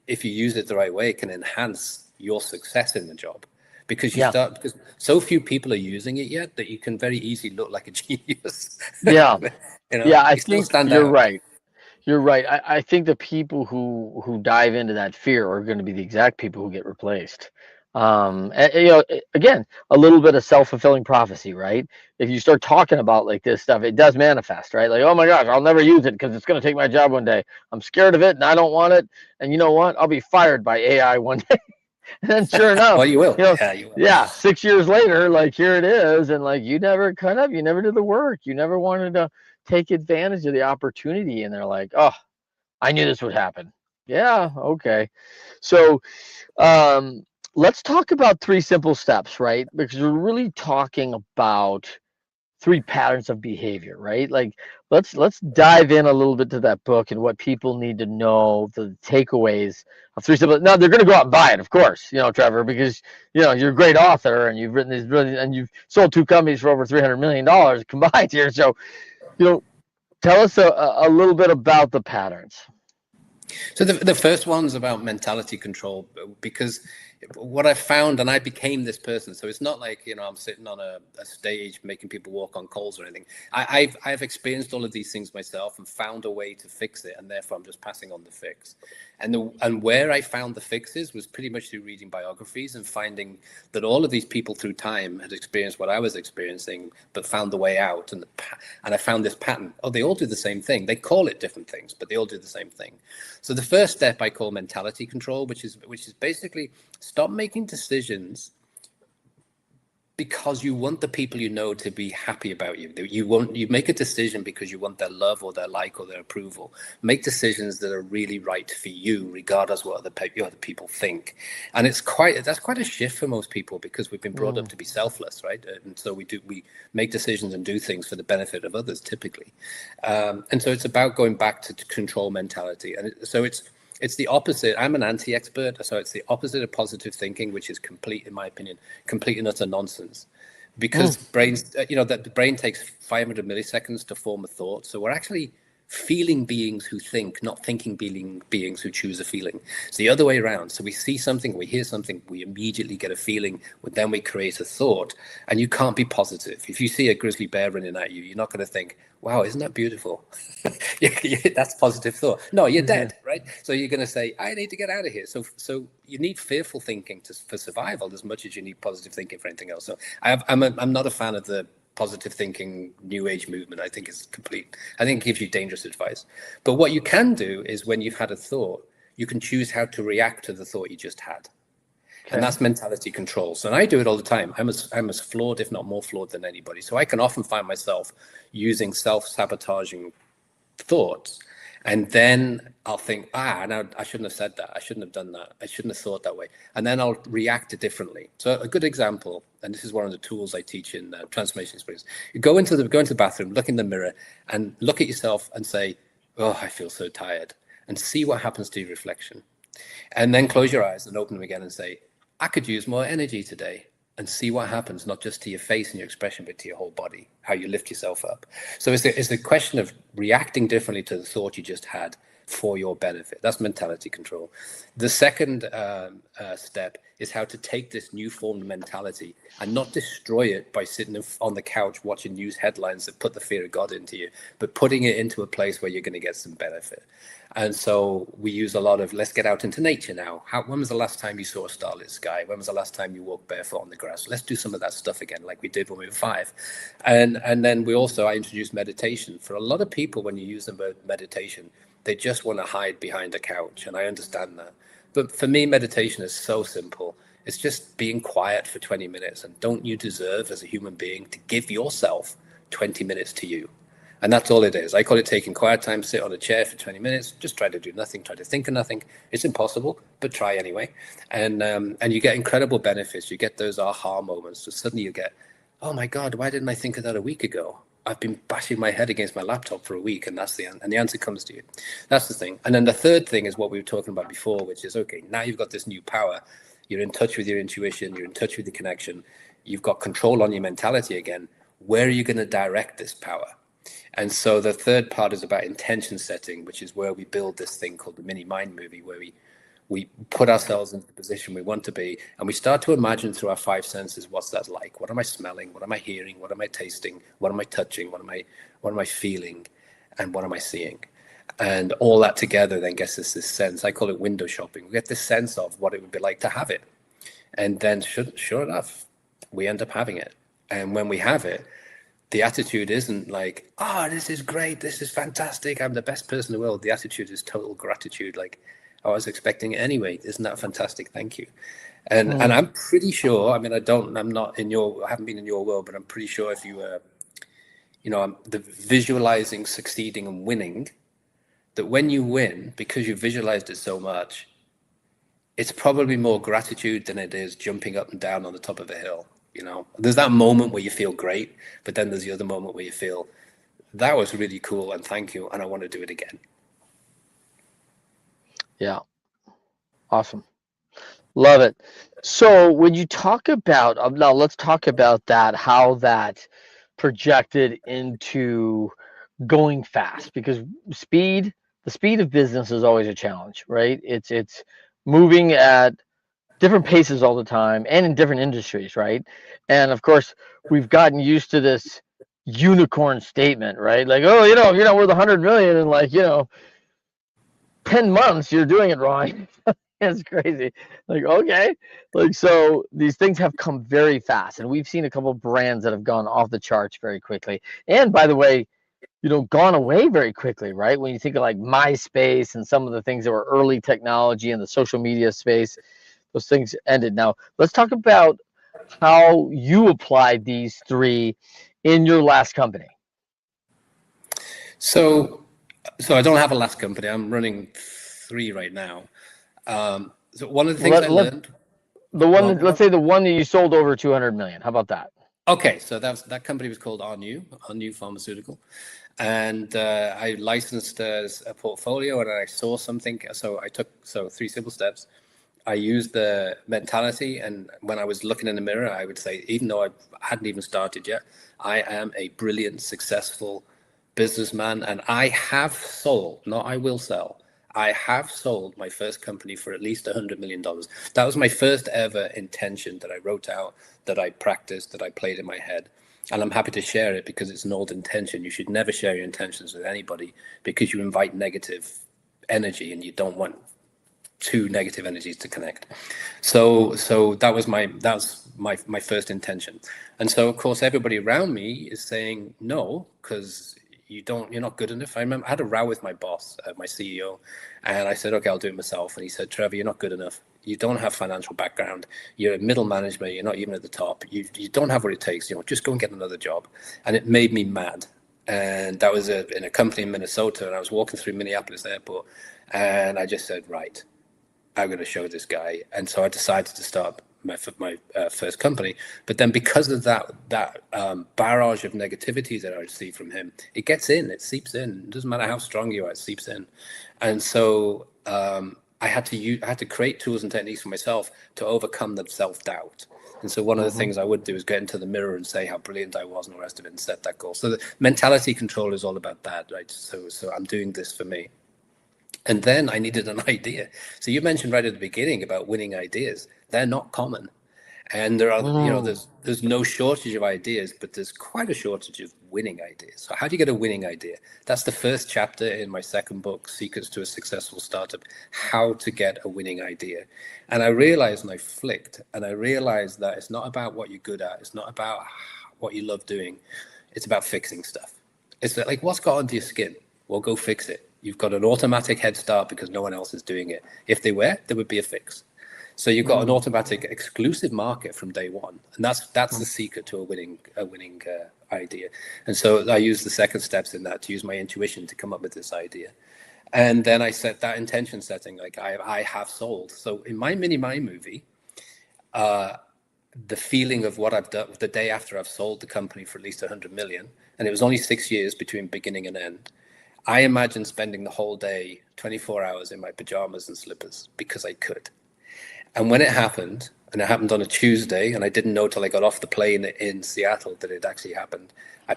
if you use it the right way, it can enhance your success in the job, because Yeah. because so few people are using it yet that you can very easily look like a genius. Yeah. Yeah, I You still think stand you're out. right. You're right. I think the people who dive into that fear are going to be the exact people who get replaced. Again, a little bit of self-fulfilling prophecy, right? If you start talking about like this stuff, it does manifest, right? Like, oh my gosh, I'll never use it because it's going to take my job one day. I'm scared of it and I don't want it. And you know what? I'll be fired by AI one day. And then sure enough, Well, you will. you know, Yeah, you will. yeah, 6 years later, like here it is, and like you never cut up, you never did the work, you never wanted to take advantage of the opportunity, and they're like, oh, I knew this would happen. Yeah, okay. So um, let's talk about three simple steps, right? Because we're really talking about three patterns of behavior, right? Like let's dive in a little bit to that book and what people need to know, the takeaways of three simple. Now they're going to go out and buy it, of course, Trevor, because you're a great author and you've written these brilliant and you've sold two companies for over $300 million combined here. So you know, tell us a little bit about the patterns. So the first one's about mentality control, because what I found, and I became this person. So it's not like, I'm sitting on a stage making people walk on coals or anything. I've experienced all of these things myself and found a way to fix it, and therefore I'm just passing on the fix. And where I found the fixes was pretty much through reading biographies and finding that all of these people through time had experienced what I was experiencing, but found the way out. And I found this pattern. Oh, they all do the same thing. They call it different things, but they all do the same thing. So the first step I call mentality control, which is basically stop making decisions because you want the people to be happy about you. You make a decision because you want their love or their like or their approval. Make decisions that are really right for you, regardless of what other people think. And that's quite a shift for most people, because we've been brought up to be selfless, right? And so we make decisions and do things for the benefit of others, typically. And so it's about going back to control mentality. And so it's the opposite. I'm an anti-expert, so it's the opposite of positive thinking, which is in my opinion, complete and utter nonsense. Because that the brain takes 500 milliseconds to form a thought. So we're actually feeling beings who think, not thinking beings who choose a feeling. It's the other way around. So we see something, we hear something, we immediately get a feeling, then we create a thought. And you can't be positive. If you see a grizzly bear running at you, you're not going to think, wow, isn't that beautiful? That's positive thought. No, you're dead, right? So you're going to say, I need to get out of here. So you need fearful thinking for survival as much as you need positive thinking for anything else. So I'm not a fan of the positive thinking new age movement. I think it's complete. I think it gives you dangerous advice. But what you can do is, when you've had a thought, you can choose how to react to the thought you just had. Okay. And that's mentality control. So, and I do it all the time. I'm as flawed, if not more flawed, than anybody. So I can often find myself using self-sabotaging thoughts, and then I'll think, no, I shouldn't have said that. I shouldn't have done that. I shouldn't have thought that way. And then I'll react differently. So a good example, and this is one of the tools I teach in transformation experience. You go into the bathroom, look in the mirror, and look at yourself and say, oh, I feel so tired, and see what happens to your reflection. And then close your eyes and open them again and say, I could use more energy today. and see what happens, not just to your face and your expression, but to your whole body, how you lift yourself up. So it's the question of reacting differently to the thought you just had for your benefit. That's mentality control. The second step is how to take this new formed mentality and not destroy it by sitting on the couch watching news headlines that put the fear of God into you, but putting it into a place where you're going to get some benefit. And so we use a lot of, let's get out into nature now. When was the last time you saw a starlit sky? When was the last time you walked barefoot on the grass? Let's do some of that stuff again, like we did when we were 5. And then I introduced meditation. For a lot of people, when you use the word meditation, they just want to hide behind a couch. And I understand that. But for me, meditation is so simple. It's just being quiet for 20 minutes. And don't you deserve, as a human being, to give yourself 20 minutes to you? And that's all it is. I call it taking quiet time, sit on a chair for 20 minutes, just try to do nothing, try to think of nothing. It's impossible, but try anyway. And you get incredible benefits. You get those aha moments. So suddenly you get, oh my God, why didn't I think of that a week ago? I've been bashing my head against my laptop for a week, and the answer comes to you. That's the thing. And then the third thing is what we were talking about before, which is, okay, now you've got this new power. You're in touch with your intuition. You're in touch with the connection. You've got control on your mentality again. Where are you going to direct this power? And so the third part is about intention setting, which is where we build this thing called the mini mind movie, where we put ourselves into the position we want to be, and we start to imagine through our 5 senses what's that like. What am I smelling? What am I hearing? What am I tasting? What am I touching? What am I feeling? And what am I seeing? And all that together then gets us this sense. I call it window shopping. We get this sense of what it would be like to have it. And then sure enough, we end up having it. And when we have it, the attitude isn't like, oh, this is great, this is fantastic, I'm the best person in the world. The attitude is total gratitude, like, I was expecting it anyway. Isn't that fantastic? Thank you. And I'm pretty sure, I mean, I haven't been in your world, but I'm pretty sure if you were, the visualizing, succeeding and winning, that when you win, because you visualized it so much, it's probably more gratitude than it is jumping up and down on the top of a hill. There's that moment where you feel great, but then there's the other moment where you feel that was really cool and thank you, and I want to do it again. Yeah. Awesome. Love it. So when you talk about, now let's talk about that, how that projected into going fast, because the speed of business is always a challenge, right? It's moving at different paces all the time and in different industries, right? And of course, we've gotten used to this unicorn statement, right? Like, oh, you're worth 100 million in 10 months, you're doing it wrong. It's crazy. Like, okay. Like, so these things have come very fast, and we've seen a couple of brands that have gone off the charts very quickly. And by the way, gone away very quickly, right? When you think of like MySpace and some of the things that were early technology in the social media space, those things ended. Now, let's talk about how you applied these 3 in your last company. So I don't have a last company. I'm running 3 right now. So one of the things I learned, let's say the one that you sold over 200 million. How about that? Okay, so that company was called Our New Pharmaceutical, and I licensed a portfolio, and I saw something. So I took 3 simple steps. I used the mentality, and when I was looking in the mirror, I would say, even though I hadn't even started yet, I am a brilliant, successful businessman, and I have sold, not I will sell, I have sold my first company for at least $100 million. That was my first ever intention that I wrote out, that I practiced, that I played in my head. And I'm happy to share it because it's an old intention. You should never share your intentions with anybody because you invite negative energy, and you don't want 2 negative energies to connect. So that was my first intention. And so of course everybody around me is saying no, because you're not good enough. I remember I had a row with my boss, my CEO, and I said, okay, I'll do it myself. And he said, Trevor, you're not good enough. You don't have financial background. You're in middle management. You're not even at the top. You don't have what it takes. Just go and get another job. And it made me mad. And that was in a company in Minnesota, and I was walking through Minneapolis airport, and I just said, right, I'm going to show this guy. And so I decided to start my first company. But then because of that barrage of negativity that I received from him, it gets in, it seeps in. It doesn't matter how strong you are, it seeps in. And so I had to create tools and techniques for myself to overcome the self-doubt. And so one of the Mm-hmm. things I would do is get into the mirror and say how brilliant I was and all the rest of it and set that goal. So the mentality control is all about that, right? So I'm doing this for me. And then I needed an idea. So you mentioned right at the beginning about winning ideas. They're not common. And there are, Mm. there's no shortage of ideas, but there's quite a shortage of winning ideas. So how do you get a winning idea? That's the first chapter in my second book, Secrets to a Successful Startup, how to get a winning idea. And I realized, and I flicked, and I realized that it's not about what you're good at. It's not about what you love doing. It's about fixing stuff. It's like, what's got under your skin? Well, go fix it. You've got an automatic head start because no one else is doing it. If they were, there would be a fix. So you've got an automatic exclusive market from day one, and that's the secret to a winning idea. And so I use the second steps in that to use my intuition to come up with this idea, and then I set that intention setting. Like I have sold. So in my mini mind movie, the feeling of what I've done the day after I've sold the company for at least 100 million, and it was only 6 years between beginning and end. I imagine spending the whole day, 24 hours in my pajamas and slippers because I could. And when it happened, and it happened on a Tuesday, and I didn't know till I got off the plane in Seattle that it actually happened, I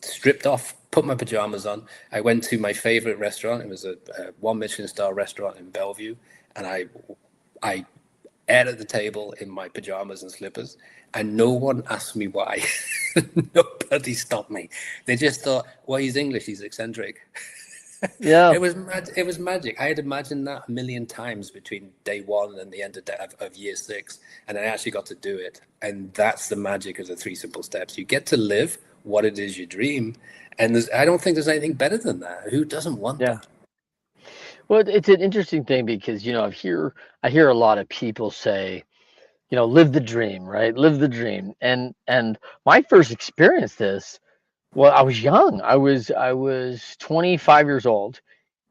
stripped off, put my pajamas on. I went to my favorite restaurant. It was a one Michelin star restaurant in Bellevue. And I ate at the table in my pajamas and slippers. And no one asked me why. Nobody stopped me. They just thought, well, he's English, he's eccentric. Yeah. It was magic. I had imagined that a million times between day one and the end of year 6, and I actually got to do it. And that's the magic of the 3 simple steps. You get to live what it is you dream, and I don't think there's anything better than that. Who doesn't want Yeah. that? Well, it's an interesting thing because I hear a lot of people say, live the dream, right? Live the dream. And my first experience this, well, I was young. I was 25 years old,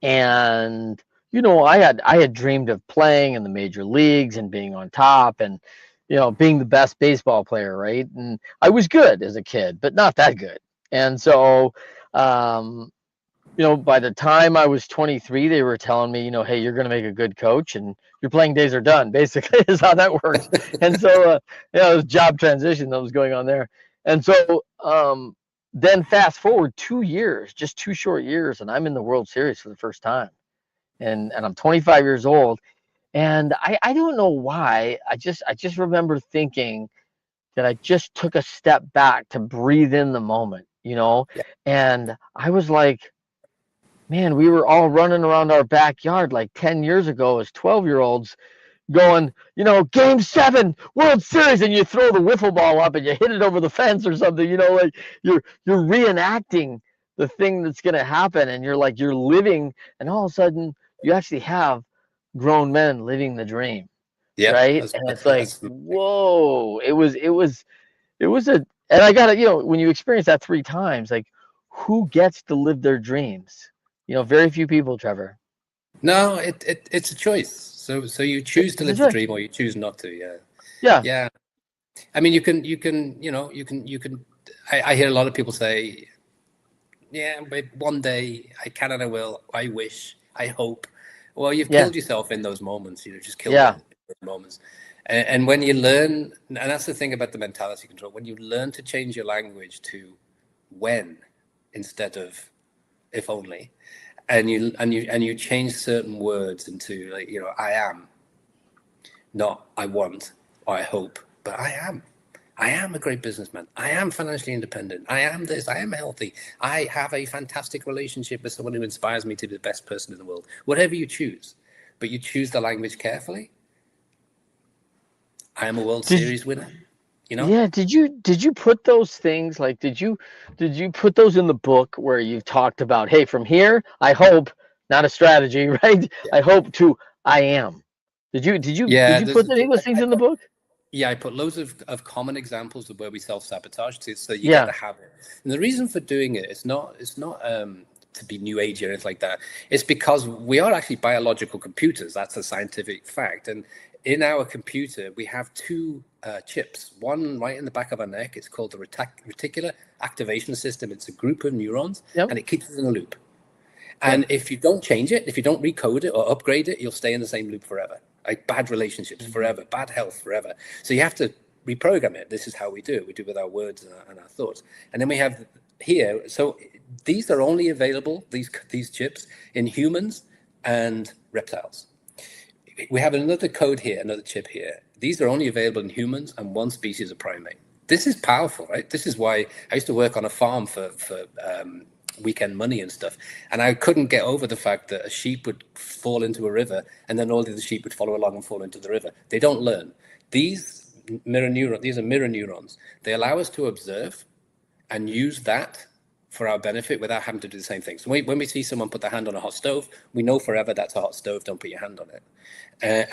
and I had dreamed of playing in the major leagues and being on top and being the best baseball player, right? And I was good as a kid, but not that good. And so um by the time I was 23, they were telling me, hey, you're going to make a good coach and your playing days are done, basically, is how that works. And so, it was job transition that was going on there. And so, then fast forward 2 years, just 2 short years, and I'm in the World Series for the first time. And I'm 25 years old. And I don't know why. I just remember thinking that I just took a step back to breathe in the moment. Yeah, And I was like, man, we were all running around our backyard like 10 years ago as 12-year-olds going, game 7, World Series, and you throw the wiffle ball up and you hit it over the fence or something, like you're reenacting the thing that's going to happen, and you're living, and all of a sudden you actually have grown men living the dream, yeah. right? That's, And it's like, that's whoa, it was a, and I got to, when you experience that 3 times, like, who gets to live their dreams? Very few people, Trevor. no, it's a choice. So you choose to It's a live the choice. dream or you choose not to. Yeah, Yeah, yeah. I mean, you can. I hear a lot of people say, yeah, but one day I can and I will. I wish. I hope. Well, you've yeah, killed yourself in those moments. Just killed it yeah. in those moments. And when you learn, and that's the thing about the mentality control. When you learn to change your language to when instead of if only, and you change certain words into, like, I am, not I want or I hope, but I am. I am a great businessman. I am financially independent. I am this. I am healthy. I have a fantastic relationship with someone who inspires me to be the best person in the world. Whatever you choose, but you choose the language carefully. I am a World Did you, Series winner. You know? yeah, did you put those things, like, did you put those in the book where you've talked about, hey, from here, I hope, not a strategy, right? Yeah. I hope to I am. Did Yeah. you put any of those things I in the put book? Yeah, I put loads of common examples of where we self-sabotage so you get Yeah, the habit. And the reason for doing it, it's not to be new age or anything like that. It's because we are actually biological computers. That's a scientific fact. And in our computer, we have 2 chips. One right in the back of our neck. It's called the reticular activation system. It's a group of neurons, yep. and it keeps us in a loop. Yep. And if you don't change it, if you don't recode it or upgrade it, you'll stay in the same loop forever. Like bad relationships Mhm. forever, bad health forever. So you have to reprogram it. This is how we do it. We do it with our words and our thoughts. And then we have here, so these are only available, these chips, in humans and reptiles. We have another code here, another chip here. These are only available in humans and one species of primate. This is powerful, right? This is why I used to work on a farm for weekend money and stuff, and I couldn't get over the fact that a sheep would fall into a river and then all the other sheep would follow along and fall into the river. They don't learn. These are mirror neurons. They allow us to observe and use that for our benefit without having to do the same thing. So when we see someone put their hand on a hot stove, we know forever that's a hot stove, don't put your hand on it.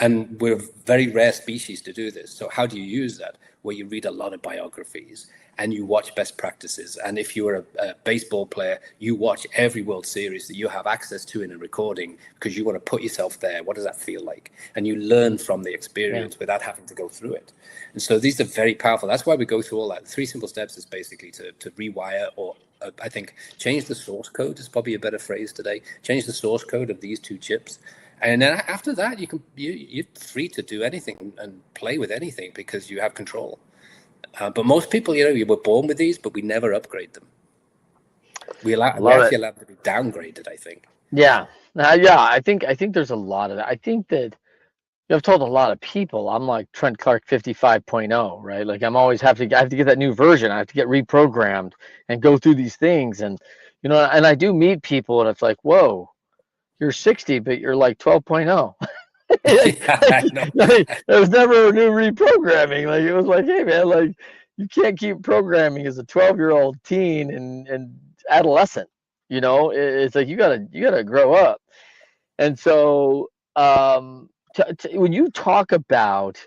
And we're a very rare species to do this. So how do you use that? Well, you read a lot of biographies and you watch best practices. And if you're a baseball player, you watch every World Series that you have access to in a recording because you want to put yourself there. What does that feel like? And you learn from the experience without having to go through it. And so these are very powerful. That's why we go through all that. The 3 simple steps is basically to rewire, or I think change the source code is probably a better phrase today. Change the source code of these 2 chips. And then after that, you're free to do anything and play with anything because you have control. But most people, you were born with these, but we never upgrade them. We actually allow them to be downgraded, I think. Yeah. I think there's a lot of that. I think that I've told a lot of people I'm like Trent Clark 55.0, right? Like I have to get that new version. I have to get reprogrammed and go through these things. And and I do meet people and it's like, whoa, you're 60, but you're like 12.0. There was never a new reprogramming. Like it was like, hey man, like you can't keep programming as a 12-year-old teen and adolescent. It's like you gotta grow up. And so when you talk about,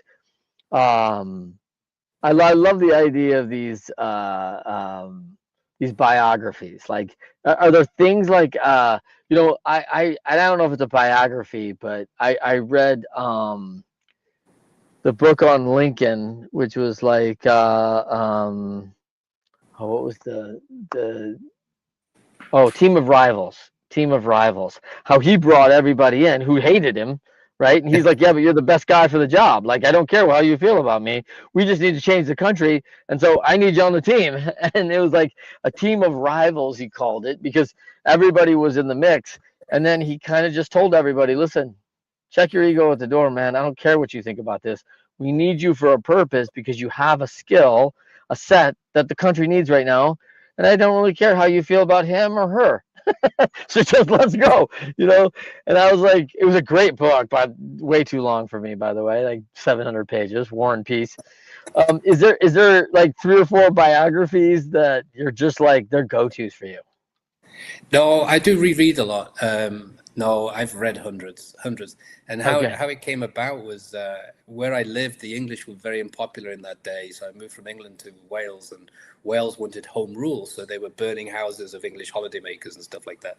I love the idea of these biographies. Like, are there things like I don't know if it's a biography, but I read the book on Lincoln, which was like what was the Team of Rivals, how he brought everybody in who hated him, right? And he's like, yeah, but you're the best guy for the job. Like, I don't care how you feel about me. We just need to change the country. And so I need you on the team. And it was like a team of rivals, he called it, because everybody was in the mix. And then he kind of just told everybody, listen, check your ego at the door, man. I don't care what you think about this. We need you for a purpose because you have a skill, a set that the country needs right now. And I don't really care how you feel about him or her. So just let's go, And I was like, it was a great book, but way too long for me, by the way, like 700 pages, War and Peace. Is there like 3 or 4 biographies that you're just like they're go-tos for you? No, I do reread a lot. No, I've read hundreds. And how it came about was where I lived, the English were very unpopular in that day. So I moved from England to Wales, and Wales wanted home rule. So they were burning houses of English holidaymakers and stuff like that.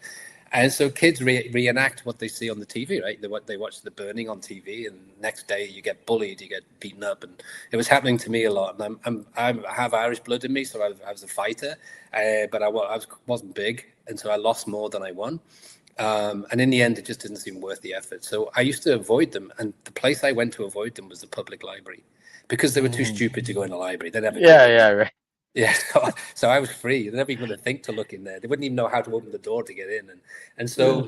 And so kids reenact what they see on the TV, right? They watch the burning on TV, and next day you get bullied, you get beaten up, and it was happening to me a lot. And I have Irish blood in me, so I was a fighter, but I wasn't big, and so I lost more than I won. And in the end, it just didn't seem worth the effort. So I used to avoid them, and the place I went to avoid them was the public library, because they were too stupid to go in a librrie. They never. Right. Yeah, so I was free. They never even think to look in there. They wouldn't even know how to open the door to get in, and so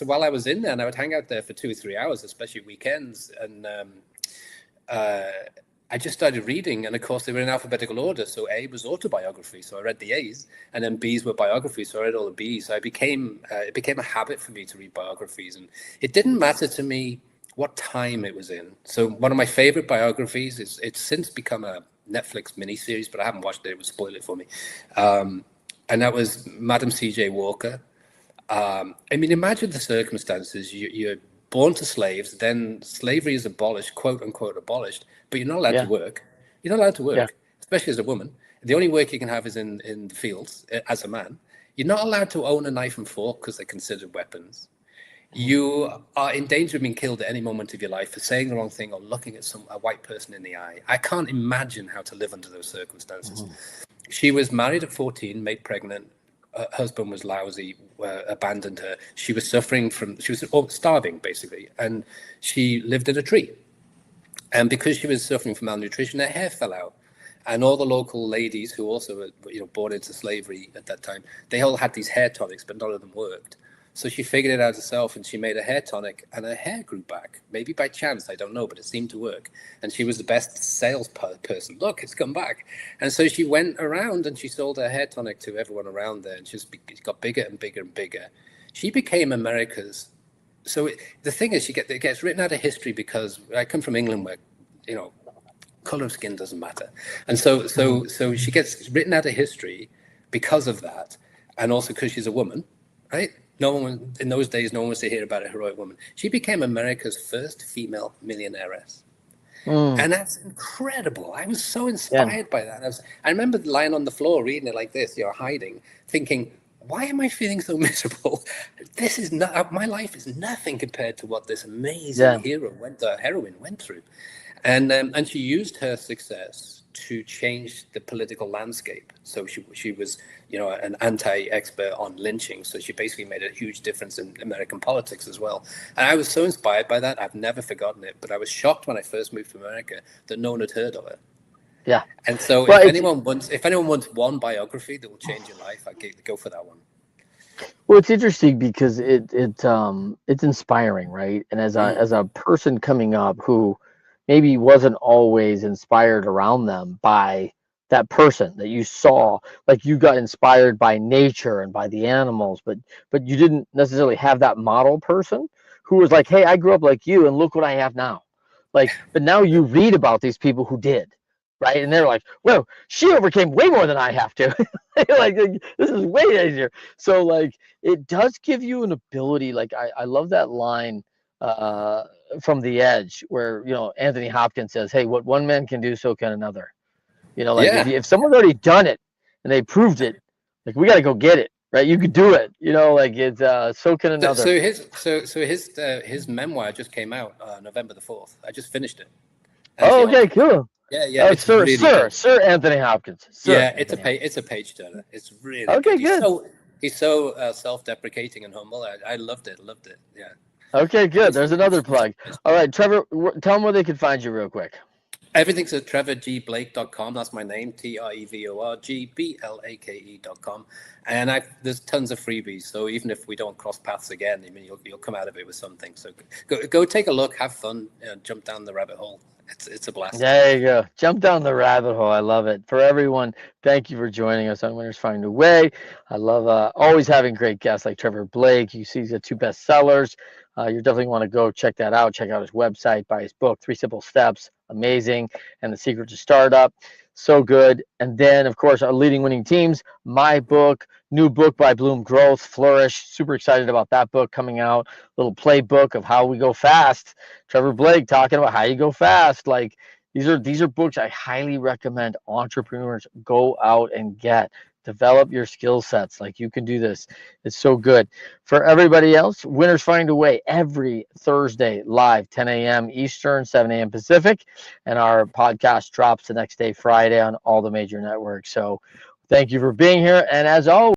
while I was in there, and I would hang out there for 2 or 3 hours, especially weekends, and I just started reading, and of course they were in alphabetical order. So A was autobiography, so I read the A's, and then B's were biographies, so I read all the B's. So it became a habit for me to read biographies, and it didn't matter to me what time it was in. So one of my favorite biographies it's since become a Netflix miniseries, but I haven't watched it. It would spoil it for me. And that was Madam C.J. Walker. I mean, imagine the circumstances. You're born to slaves, then slavery is abolished, quote unquote abolished, but you're not allowed to work. You're not allowed to work, especially as a woman. The only work you can have is in the fields as a man. You're not allowed to own a knife and fork because they're considered weapons. You are in danger of being killed at any moment of your life for saying the wrong thing or looking at a white person in the eye. I can't imagine how to live under those circumstances. She was married at 14, made pregnant. Her husband was lousy, abandoned her. She was suffering she was starving, basically. And she lived in a tree. And because she was suffering from malnutrition, her hair fell out. And all the local ladies who also were, born into slavery at that time, they all had these hair tonics, but none of them worked. So she figured it out herself, and she made a hair tonic, and her hair grew back. Maybe by chance, I don't know, but it seemed to work. And she was the best sales person. Look, it's come back. And so she went around and she sold her hair tonic to everyone around there, and she just got bigger and bigger and bigger. She became America's. So the thing is, it gets written out of history because I come from England, where color of skin doesn't matter, and so she gets written out of history because of that, and also because she's a woman, right? No one in those days, no one was to hear about a heroic woman. She became America's first female millionairess. And that's incredible. I was so inspired by that. I remember lying on the floor reading it like this, hiding, thinking, why am I feeling so miserable? This is not, my life is nothing compared to what this amazing heroine went through. And she used her success to change the political landscape. So she was, an anti-expert on lynching. So she basically made a huge difference in American politics as well. And I was so inspired by that. I've never forgotten it. But I was shocked when I first moved to America that no one had heard of her. Yeah. And so if anyone wants one biography that will change your life, I'd go for that one. Well, it's interesting because it's inspiring, right? And as a person coming up who maybe wasn't always inspired around them by that person that you saw, like you got inspired by nature and by the animals, but you didn't necessarily have that model person who was like, hey, I grew up like you and look what I have now. Like, but now you read about these people who did, right? And they're like, whoa, she overcame way more than I have to. like this is way easier. So like it does give you an ability. Like I love that line from The Edge where Anthony Hopkins says, hey, what one man can do, so can another. Like if someone's already done it and they proved it, like we got to go get it, right? You could do it, like it's so can another. His memoir just came out November the 4th. I just finished it. Oh, okay, cool. Yeah. It's Sir Anthony Hopkins. Sir it's a page turner. It's really okay. Good. He's so self-deprecating and humble. I loved it. Yeah. Okay, good. There's another plug. All right, Trevor, tell them where they can find you real quick. Everything's at trevorgblake.com. That's my name, TrevorGblake.com. And there's tons of freebies. So even if we don't cross paths again, you'll come out of it with something. So go take a look, have fun, jump down the rabbit hole. It's a blast. There you go. Jump down the rabbit hole. I love it. For everyone, thank you for joining us on Winners Find a Way. I love always having great guests like Trevor Blake. You see he's got 2 bestsellers. You definitely want to go check that out. Check out his website, buy his book, 3 Simple Steps. Amazing. And The Secret to Startup. So good. And then, of course, our Leading Winning Teams, my book, new book by Bloom Growth, Flourish. Super excited about that book coming out. Little playbook of how we go fast. Trevor Blake talking about how you go fast. Like these are books I highly recommend entrepreneurs go out and get. Develop your skill sets. Like you can do this. It's so good. For everybody else, Winners Find a Way every Thursday live, 10 a.m. Eastern, 7 a.m. Pacific. And our podcast drops the next day, Friday, on all the major networks. So thank you for being here. And as always,